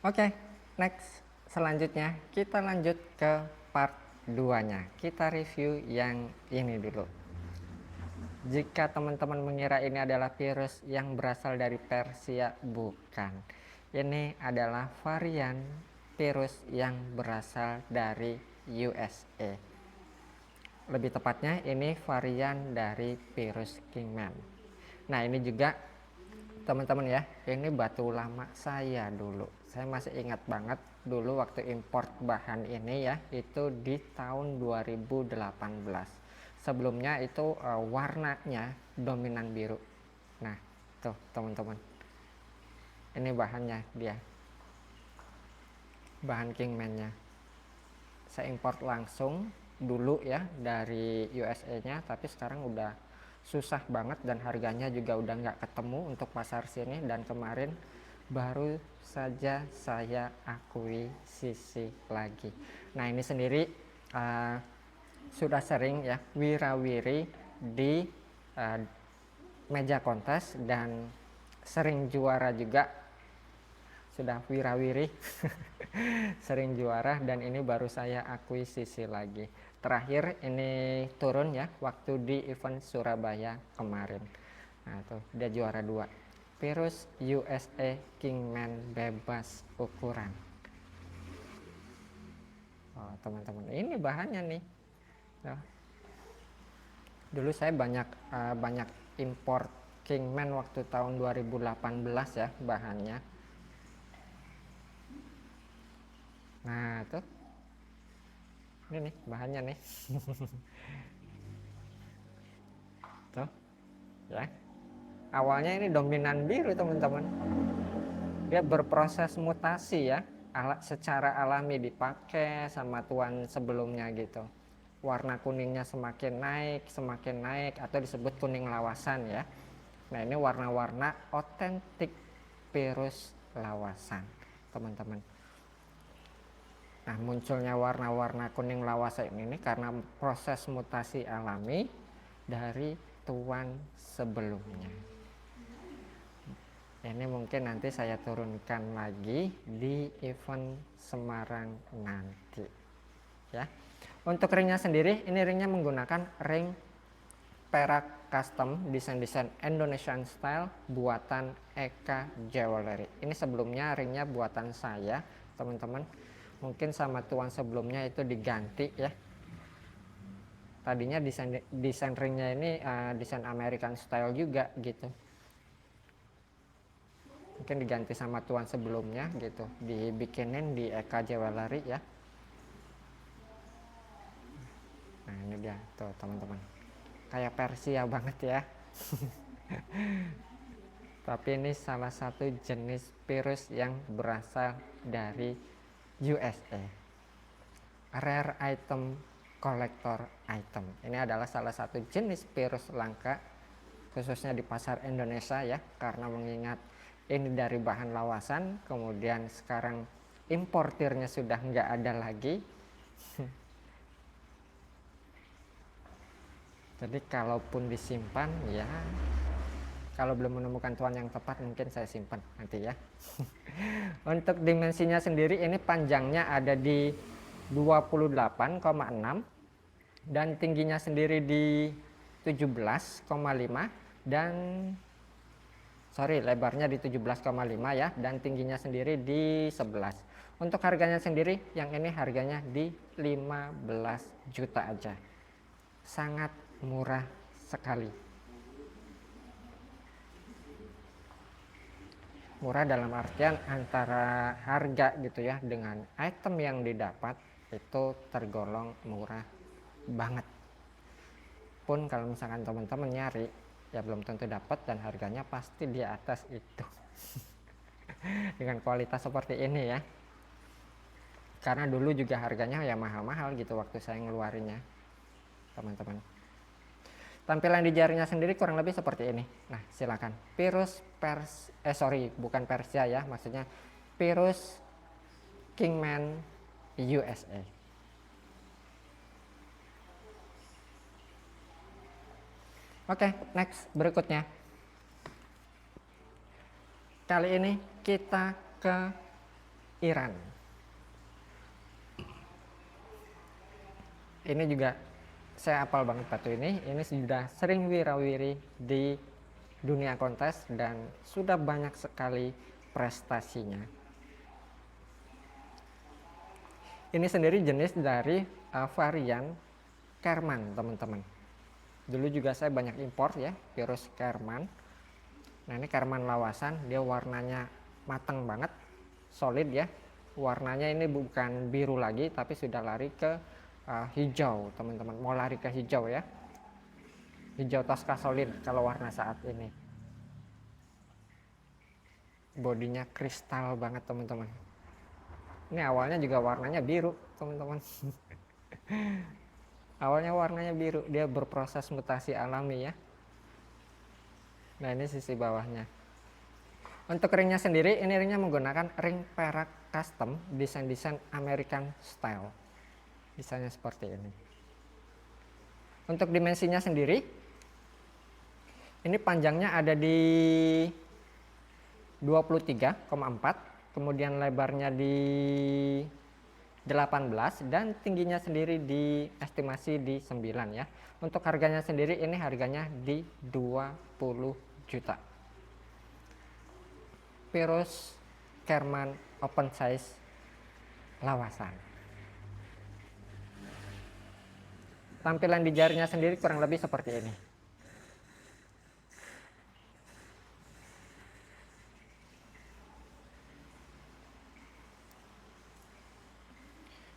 Oke, next. Selanjutnya kita lanjut ke part 2-nya. Kita review yang ini dulu. Jika teman-teman mengira ini adalah virus yang berasal dari Persia, bukan. Ini adalah varian virus yang berasal dari USA. Lebih tepatnya ini varian dari virus Kingman. Nah, ini juga teman-teman ya, ini batu lama saya dulu. Saya masih ingat banget dulu waktu import bahan ini ya, itu di tahun 2018. Sebelumnya itu warnanya dominan biru. Nah, tuh teman-teman. Ini bahannya dia. Bahan Kingman-nya. Saya import langsung dulu ya dari USA-nya, tapi sekarang udah susah banget dan harganya juga udah nggak ketemu untuk pasar sini, dan kemarin baru saja saya akuisisi lagi. Nah, ini sendiri sudah sering ya wirawiri di meja kontes dan sering juara juga, sudah wirawiri sering juara, dan ini baru saya akuisisi lagi. Terakhir ini turun ya waktu di event Surabaya kemarin. Nah, tuh dia juara 2. Virus USA Kingman bebas ukuran. Oh, teman-teman, ini bahannya nih. Nah, dulu saya banyak import Kingman waktu tahun 2018 ya bahannya. Nah, tuh ini nih bahannya nih. Tuh ya, awalnya ini dominan biru teman-teman, dia berproses mutasi ya, secara alami dipakai sama tuan sebelumnya gitu. Warna kuningnya semakin naik atau disebut kuning lawasan ya. Nah, ini warna-warna otentik virus lawasan teman-teman. Nah, munculnya warna-warna kuning lawasan ini karena proses mutasi alami dari tuan sebelumnya. Ini mungkin nanti saya turunkan lagi di event Semarang nanti ya. Untuk ringnya sendiri, ini ringnya menggunakan ring perak custom desain Indonesian style buatan Eka Jewelry. Ini sebelumnya ringnya buatan saya teman-teman, mungkin sama tuan sebelumnya itu diganti ya. Tadinya desain ringnya ini desain American style juga gitu, mungkin diganti sama tuan sebelumnya gitu, dibikinin di Eka Jewelry ya. Nah, ini dia tuh teman-teman, kayak Persia banget ya. Tapi ini salah satu jenis virus yang berasal dari USA, rare item, collector item. Ini adalah salah satu jenis virus langka khususnya di pasar Indonesia ya, karena mengingat ini dari bahan lawasan, kemudian sekarang importirnya sudah nggak ada lagi. Jadi kalaupun disimpan ya, kalau belum menemukan tuan yang tepat mungkin saya simpan nanti ya. Untuk dimensinya sendiri ini panjangnya ada di 28,6 dan tingginya sendiri di 17,5 dan lebarnya di 17,5 ya, dan tingginya sendiri di 11. Untuk harganya sendiri yang ini harganya di 15 juta aja. Sangat murah sekali. Murah dalam artian antara harga gitu ya dengan item yang didapat itu tergolong murah banget. Pun kalau misalkan teman-teman nyari ya belum tentu dapat, dan harganya pasti di atas itu. Dengan kualitas seperti ini ya. Karena dulu juga harganya ya mahal-mahal gitu waktu saya ngeluarinnya teman-teman. Tampilan di jarinya sendiri kurang lebih seperti ini. Nah, silakan. Bukan Persia ya, maksudnya virus Kingman USA. Oke, next berikutnya. Kali ini kita ke Iran. Ini juga saya hafal banget batu ini sudah sering wirawiri di dunia kontes dan sudah banyak sekali prestasinya. Ini sendiri jenis dari varian Kerman, teman-teman. Dulu juga saya banyak impor ya virus Kerman. Nah ini Kerman lawasan, dia warnanya matang banget, solid ya. Warnanya ini bukan biru lagi tapi sudah lari ke hijau, teman-teman. Mau lari ke hijau ya, hijau Tosca solid kalau warna saat ini. Bodinya kristal banget, teman-teman. Ini awalnya juga warnanya biru, teman-teman. Awalnya warnanya biru, dia berproses mutasi alami ya. Nah ini sisi bawahnya. Untuk ringnya sendiri, ini ringnya menggunakan ring perak custom, desain American style. Desainnya seperti ini. Untuk dimensinya sendiri, ini panjangnya ada di 23,4, kemudian lebarnya di 18 dan tingginya sendiri di estimasi di 9 ya. Untuk harganya sendiri ini harganya di 20 juta. Virus Kerman open size lawasan. Tampilan di jarinya sendiri kurang lebih seperti ini.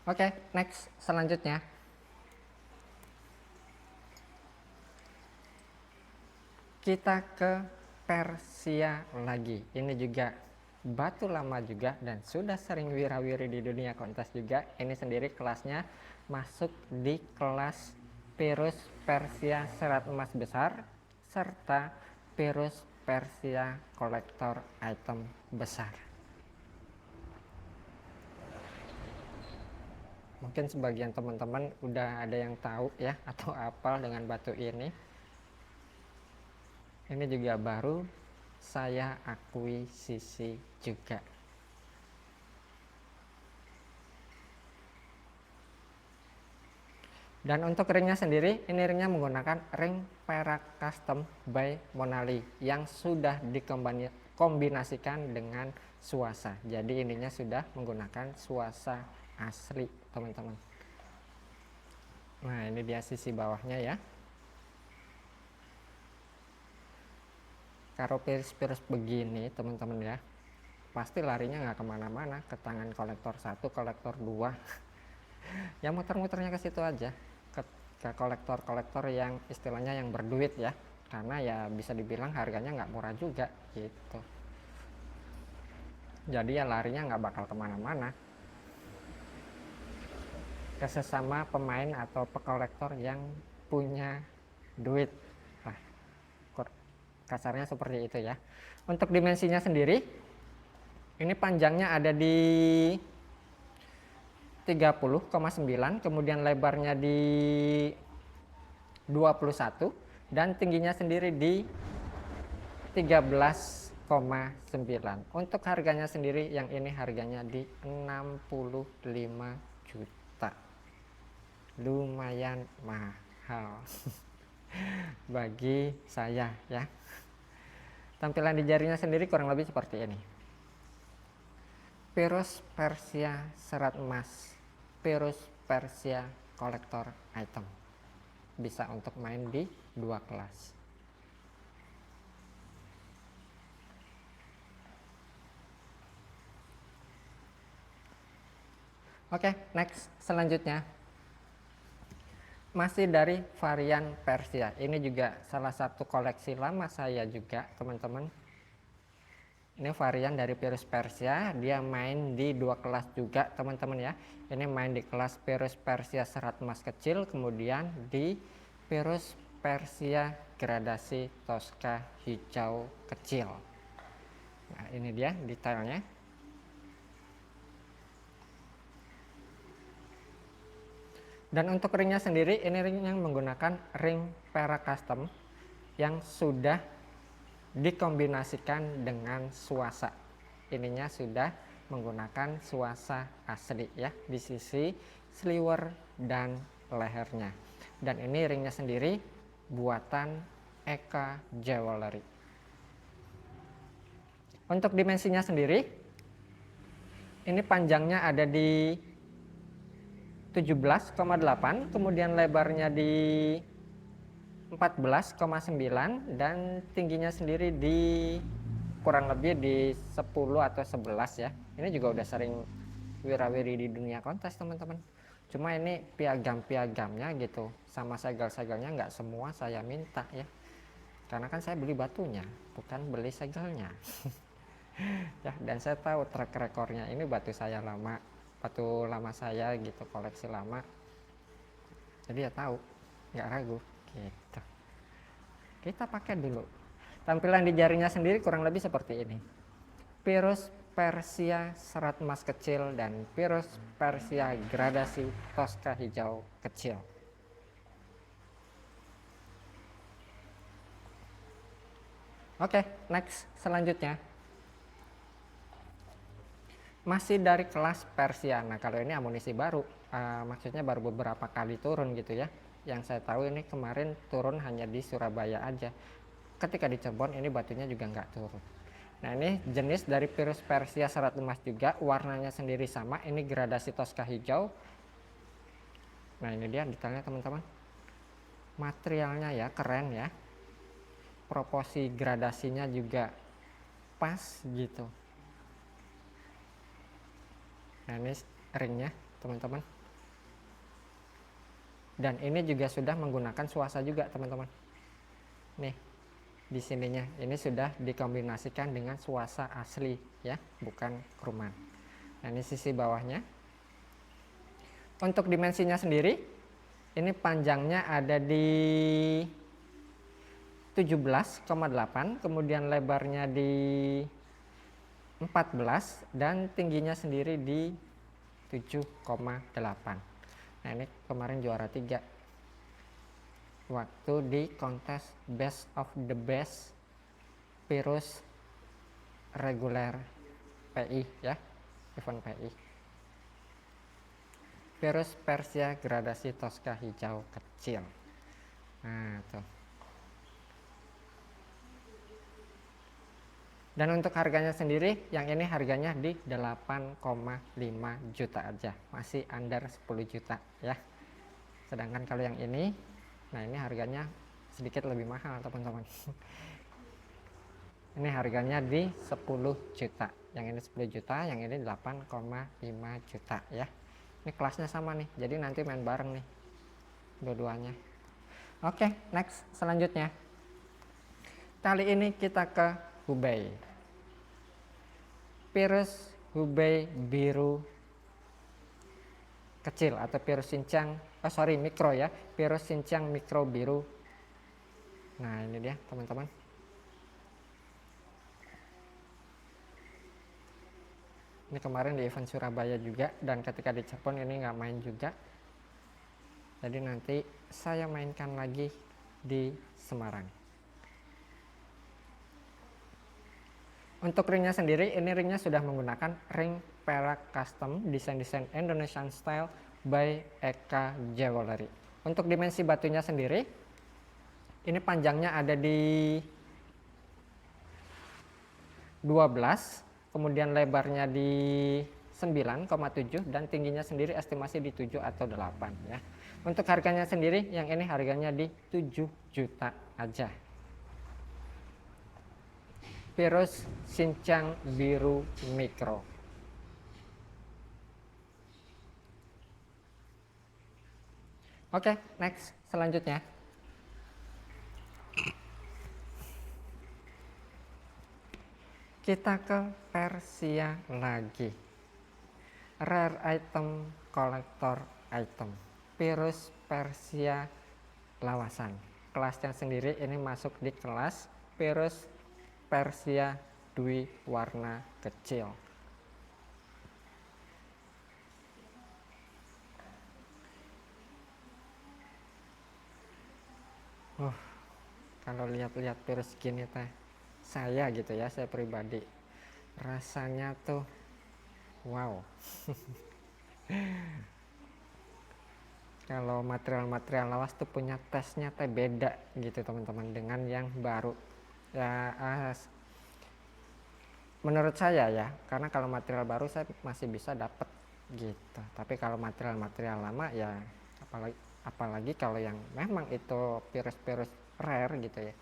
Oke, next selanjutnya. Kita ke Persia lagi. Ini juga batu lama juga dan sudah sering wirawiri di dunia kontes juga. Ini sendiri kelasnya masuk di kelas virus Persia serat emas besar serta virus Persia kolektor item besar. Mungkin sebagian teman-teman udah ada yang tahu ya atau hafal dengan batu ini. Ini juga baru saya akuisisi juga. Dan untuk ringnya sendiri, ini ringnya menggunakan ring perak custom by Monali yang sudah dikombinasikan dengan suasa. Jadi ininya sudah menggunakan suasa asli, teman-teman. Nah ini dia sisi bawahnya ya. Kalau virus-virus begini, teman-teman ya, pasti larinya nggak kemana-mana, ke tangan kolektor 1, kolektor 2. Ya muter-muternya ke situ aja, ke kolektor-kolektor yang istilahnya yang berduit ya, karena ya bisa dibilang harganya nggak murah juga gitu. Jadi ya larinya nggak bakal kemana-mana, ke sesama pemain atau pekolektor yang punya duit. Nah, kasarnya seperti itu ya. Untuk dimensinya sendiri, ini panjangnya ada di 30,9, kemudian lebarnya di 21 dan tingginya sendiri di 13,9. Untuk harganya sendiri yang ini harganya di 65 juta. Lumayan mahal bagi saya ya. Tampilan di jarinya sendiri kurang lebih seperti ini. Virus Persia serat emas, virus Persia kolektor item. Bisa untuk main di 2 kelas. Oke, next selanjutnya. Masih dari varian Persia. Ini juga salah satu koleksi lama saya juga, teman-teman. Ini varian dari virus Persia, dia main di 2 kelas juga, teman-teman ya. Ini main di kelas virus Persia serat emas kecil, kemudian di virus Persia gradasi Tosca hijau kecil. Nah, ini dia detailnya. Dan untuk ringnya sendiri, ini ring yang menggunakan ring perak custom yang sudah dikombinasikan dengan suasa. Ininya sudah menggunakan suasa asli ya di sisi sliver dan lehernya. Dan ini ringnya sendiri buatan Eka Jewelry. Untuk dimensinya sendiri, ini panjangnya ada di 17,8, kemudian lebarnya di 14,9 dan tingginya sendiri di kurang lebih di 10 atau 11 ya. Ini juga udah sering wirawiri di dunia kontes teman-teman. Cuma ini piagam-piagamnya gitu sama segel-segelnya nggak semua saya minta ya. Karena kan saya beli batunya, bukan beli segelnya. Ya, dan saya tahu track recordnya ini batu saya lama, batu lama saya gitu, koleksi lama. Jadi ya tahu, nggak ragu gitu. Kita pakai dulu. Tampilan di jarinya sendiri kurang lebih seperti ini. Virus Persia serat emas kecil dan virus Persia gradasi Tosca hijau kecil. Oke, next selanjutnya. Masih dari kelas Persia. Nah, kalau ini amunisi baru, maksudnya baru beberapa kali turun gitu ya. Yang saya tahu ini kemarin turun hanya di Surabaya aja. Ketika di Cirebon ini batunya juga nggak turun. Nah, ini jenis dari virus Persia serat emas juga, warnanya sendiri sama. Ini gradasi Tosca hijau. Nah, ini dia detailnya teman-teman. Materialnya ya keren ya. Proporsi gradasinya juga pas gitu. Nah, ini ringnya teman-teman. Dan ini juga sudah menggunakan suasa juga teman-teman. Nih, di sininya ini sudah dikombinasikan dengan suasa asli ya, bukan kroman. Nah, ini sisi bawahnya. Untuk dimensinya sendiri, ini panjangnya ada di 17,8, kemudian lebarnya di 14 dan tingginya sendiri di 7,8. Nah, ini kemarin juara 3 waktu di kontes Best of the Best virus reguler PI ya, event PI. Virus Persia gradasi Tosca hijau kecil. Nah, tuh. Dan untuk harganya sendiri, yang ini harganya di 8,5 juta aja, masih under 10 juta ya. Sedangkan kalau yang ini, nah ini harganya sedikit lebih mahal teman-teman. Ini harganya di 10 juta, yang ini 10 juta, yang ini 8,5 juta ya. Ini kelasnya sama nih, jadi nanti main bareng nih dua-duanya. Oke, next selanjutnya. Kali ini kita ke Hubei. Virus Hubei biru kecil atau virus cincang, mikro ya, virus cincang mikro biru. Nah, ini dia teman-teman. Ini kemarin di event Surabaya juga, dan ketika di Cirebon ini nggak main juga. Jadi nanti saya mainkan lagi di Semarang. Untuk ringnya sendiri, ini ringnya sudah menggunakan ring perak custom desain Indonesian style by Eka Jewelry. Untuk dimensi batunya sendiri, ini panjangnya ada di 12, kemudian lebarnya di 9,7 dan tingginya sendiri estimasi di 7 atau 8 ya. Untuk harganya sendiri, yang ini harganya di 7 juta aja. Virus cincang biru mikro. Oke, next selanjutnya. Kita ke Persia lagi. Rare item, collector item. Virus Persia lawasan. Kelasnya sendiri ini masuk di kelas virus Persia dwi warna kecil. Kalau lihat-lihat virus gini teh, saya gitu ya, saya pribadi rasanya tuh Wow. Kalau material-material lawas tuh punya tesnya teh beda gitu teman-teman dengan yang baru ya. Menurut saya ya, karena kalau material baru saya masih bisa dapat gitu, tapi kalau material-material lama ya, apalagi kalau yang memang itu virus-virus rare gitu ya,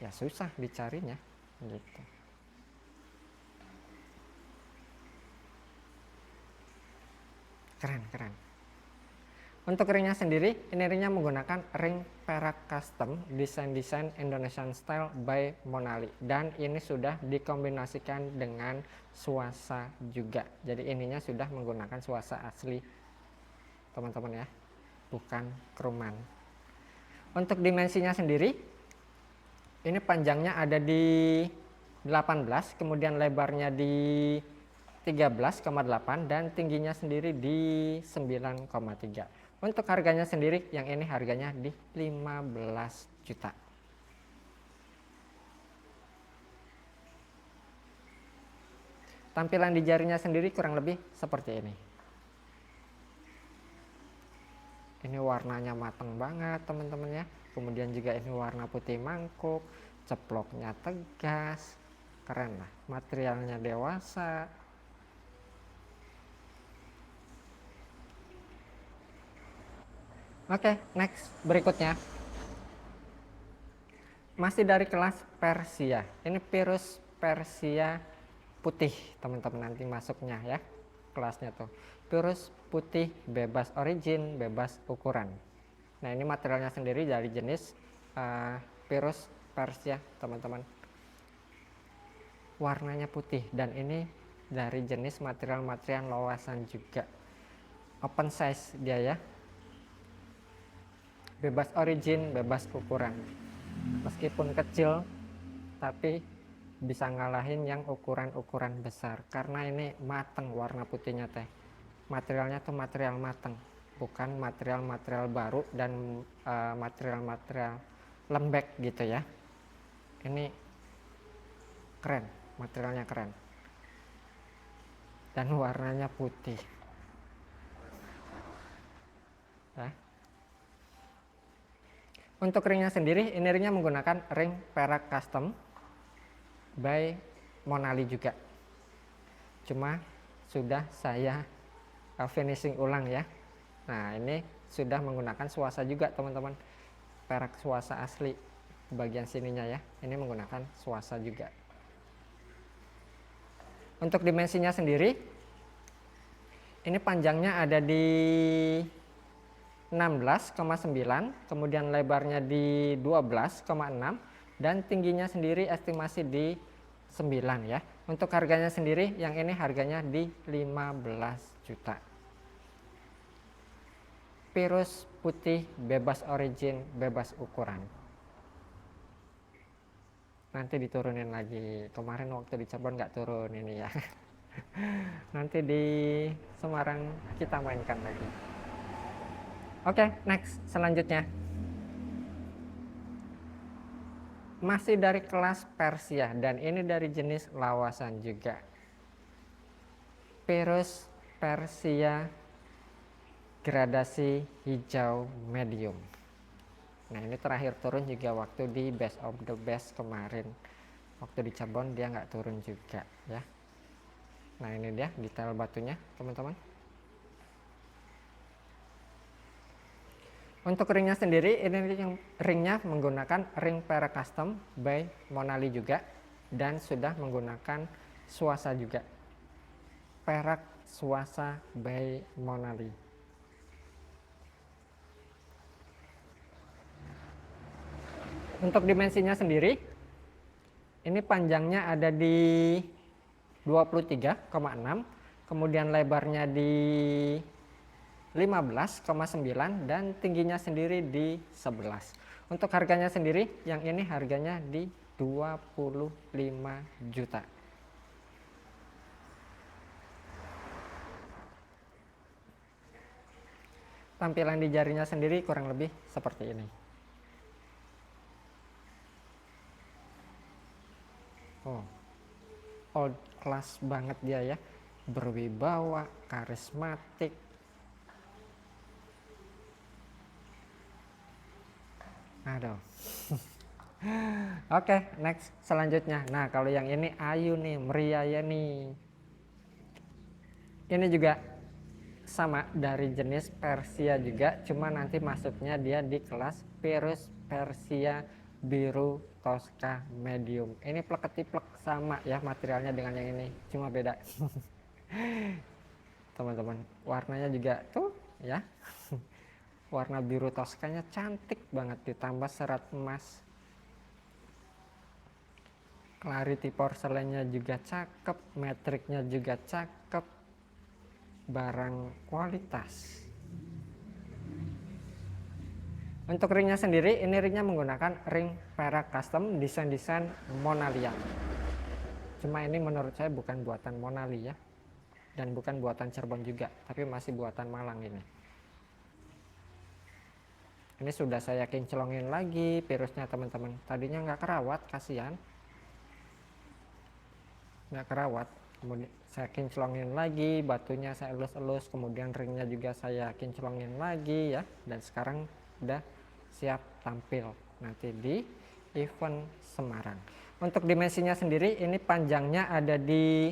ya susah dicarinya gitu. Keren keren. Untuk ringnya sendiri, ini ringnya menggunakan ring perak custom desain Indonesian style by Monali, dan ini sudah dikombinasikan dengan suasa juga. Jadi ininya sudah menggunakan suasa asli teman-teman ya, bukan kroman. Untuk dimensinya sendiri, ini panjangnya ada di 18, kemudian lebarnya di 13,8 dan tingginya sendiri di 9,3. Untuk harganya sendiri, yang ini harganya di 15 juta. Tampilan di jarinya sendiri kurang lebih seperti ini. Ini warnanya mateng banget teman-teman ya. Kemudian juga ini warna putih mangkuk, ceploknya tegas, keren lah. Materialnya dewasa. Oke, next berikutnya. Masih dari kelas Persia. Ini Pirus Persia putih teman-teman nanti masuknya ya. Kelasnya tuh. Pirus putih bebas origin, bebas ukuran. Nah, ini materialnya sendiri dari jenis Pirus Persia teman-teman. Warnanya putih dan ini dari jenis material-material lawasan juga. Open size dia ya. Bebas origin, bebas ukuran. Meskipun kecil tapi bisa ngalahin yang ukuran-ukuran besar karena ini mateng warna putihnya teh. Materialnya tuh material mateng, bukan material-material baru dan material-material lembek gitu ya. Ini keren, materialnya keren dan warnanya putih ya. Untuk ringnya sendiri, ini ringnya menggunakan ring perak custom by Monali juga. Cuma sudah saya finishing ulang ya. Nah, ini sudah menggunakan suasa juga teman-teman. Perak suasa asli bagian sininya ya. Ini menggunakan suasa juga. Untuk dimensinya sendiri, ini panjangnya ada di 16,9, kemudian lebarnya di 12,6 dan tingginya sendiri estimasi di 9 ya. Untuk harganya sendiri, yang ini harganya di 15 juta. Pirus putih bebas origin, bebas ukuran. Nanti diturunin lagi. Kemarin waktu di Cirebon nggak turun ini ya. Nanti di Semarang kita mainkan lagi. Oke, next selanjutnya. Masih dari kelas Persia dan ini dari jenis lawasan juga. Pirus Persia gradasi hijau medium. Nah, ini terakhir turun juga waktu di Best of the Best kemarin. Waktu di Cirebon dia nggak turun juga ya. Nah, ini dia detail batunya teman-teman. Untuk ringnya sendiri, ini ringnya menggunakan ring perak custom by Monali juga dan sudah menggunakan suasa juga. Perak suasa by Monali. Untuk dimensinya sendiri, ini panjangnya ada di 23,6, kemudian lebarnya di 15,9 dan tingginya sendiri di 11. Untuk harganya sendiri, yang ini harganya di 25 juta. Tampilan di jarinya sendiri kurang lebih seperti ini. Oh, old class banget dia ya. berwibawa, karismatik. Aduh. Oke, next selanjutnya. Nah, kalau yang ini Ayu nih, Meriaya nih. Ini juga sama dari jenis Persia juga, cuma nanti masuknya dia di kelas Virus Persia biru Tosca medium. Ini plek-ketiplek sama ya materialnya dengan yang ini, cuma beda. Teman-teman, warnanya juga tuh ya. Warna biru Toskanya cantik banget ditambah serat emas. Clarity porselennya juga cakep, metriknya juga cakep, barang kualitas. Untuk ringnya sendiri, ini ringnya menggunakan ring perak custom desain Monalia. Cuma ini menurut saya bukan buatan Monalia dan bukan buatan Cirebon juga, tapi masih buatan Malang ini. Ini sudah saya kinclongin lagi virusnya teman-teman. Tadinya nggak kerawat, kasihan. Nggak kerawat, kemudian saya kinclongin lagi, batunya saya elus-elus, kemudian ringnya juga saya kinclongin lagi ya, dan sekarang udah siap tampil nanti di event Semarang. Untuk dimensinya sendiri ini panjangnya ada di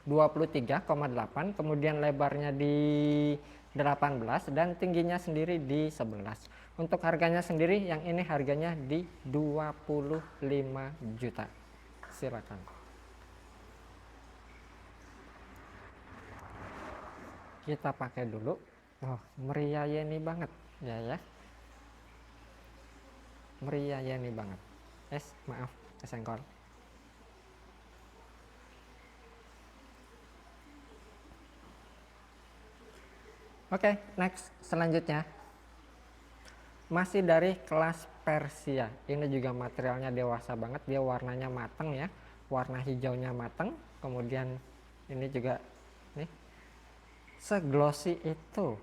23,8, kemudian lebarnya di 18 dan tingginya sendiri di 11. Untuk harganya sendiri yang ini harganya di 25 juta. Silakan. Kita pakai dulu. Oh, Meriaya ini banget ya. Meriaya ini banget. Maaf, kesenggol. Oke, next selanjutnya. Masih dari kelas Persia. Ini juga materialnya dewasa banget, dia warnanya mateng ya. Warna hijaunya mateng, kemudian ini juga nih seglossy itu.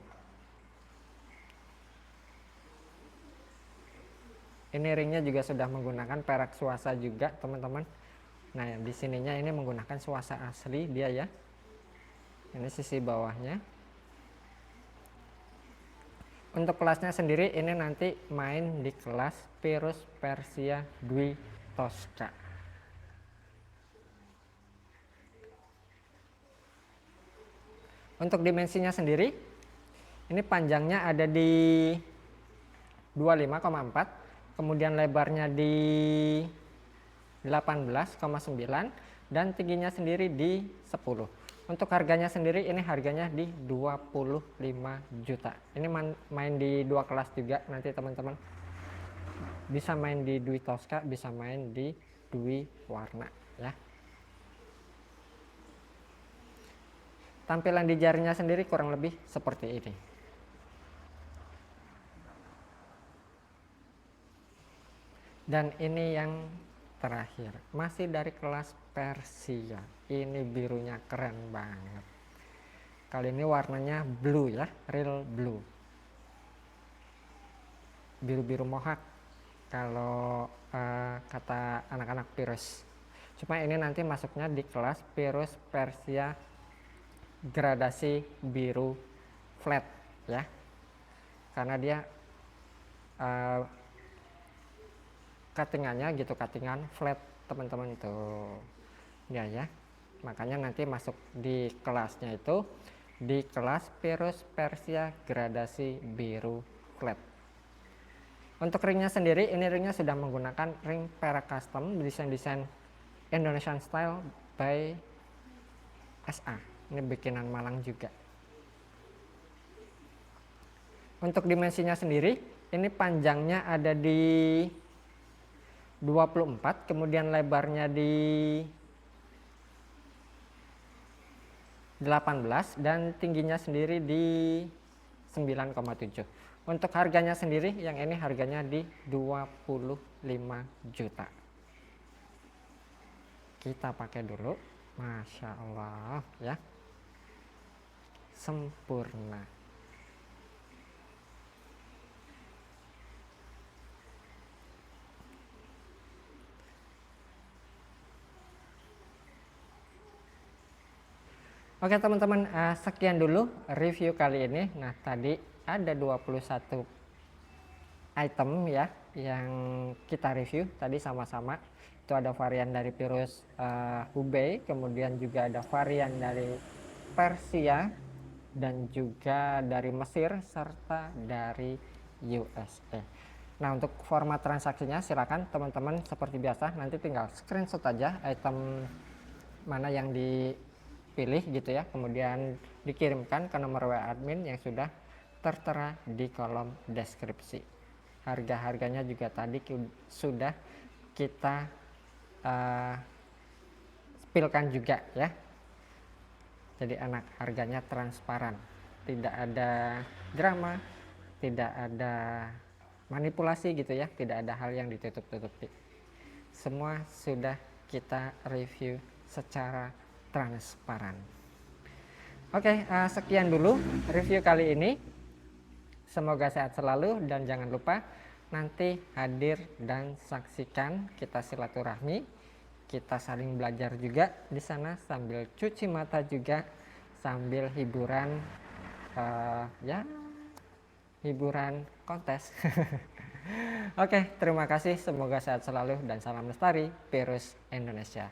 Ini ringnya juga sudah menggunakan perak suasa juga teman-teman. Nah di sininya ini menggunakan suasa asli dia ya. Ini sisi bawahnya. Untuk kelasnya sendiri ini nanti main di kelas Virus Persia Dwi Tosca. Untuk dimensinya sendiri ini panjangnya ada di 25,4, kemudian lebarnya di 18,9 dan tingginya sendiri di 10. Untuk harganya sendiri ini harganya di 25 juta. Ini main di dua kelas juga nanti teman-teman. Bisa main di Dwi Tosca, bisa main di Dwi warna ya. Tampilan di jarinya sendiri kurang lebih seperti ini. Dan ini yang terakhir, masih dari kelas Persia. Ini birunya keren banget. Kali ini warnanya blue ya, real blue. Biru-biru mohak kalau kata anak-anak virus. Cuma ini nanti masuknya di kelas virus Persia gradasi biru flat ya, karena dia cuttingannya gitu, cuttingan flat teman-teman itu ya, makanya nanti masuk di kelasnya itu di kelas virus Persia gradasi biru flat. Untuk ringnya sendiri ini ringnya sudah menggunakan ring perak custom desain Indonesian style by SA. Ini bikinan Malang juga. Untuk dimensinya sendiri ini panjangnya ada di 24, kemudian lebarnya di 18 dan tingginya sendiri di 9,7. Untuk harganya sendiri yang ini harganya di 25 juta. Kita pakai dulu. Masya Allah ya, sempurna. Oke teman-teman, sekian dulu review kali ini. Nah tadi ada 21 item ya yang kita review tadi sama-sama. Itu ada varian dari virus Hubei, kemudian juga ada varian dari Persia, dan juga dari Mesir, serta dari USA. Nah untuk format transaksinya silakan teman-teman seperti biasa, nanti tinggal screenshot aja item mana yang dipilih gitu ya, kemudian dikirimkan ke nomor WA admin yang sudah tertera di kolom deskripsi. Harga-harganya juga tadi sudah kita spillkan juga ya, jadi enak, harganya transparan, tidak ada drama, tidak ada manipulasi gitu ya, tidak ada hal yang ditutup-tutupi, semua sudah kita review secara transparan. Oke, sekian dulu review kali ini. Semoga sehat selalu dan jangan lupa nanti hadir dan saksikan kita silaturahmi, kita saling belajar juga di sana sambil cuci mata juga, sambil hiburan ya hiburan kontes. Oke, terima kasih, semoga sehat selalu dan salam lestari virus Indonesia.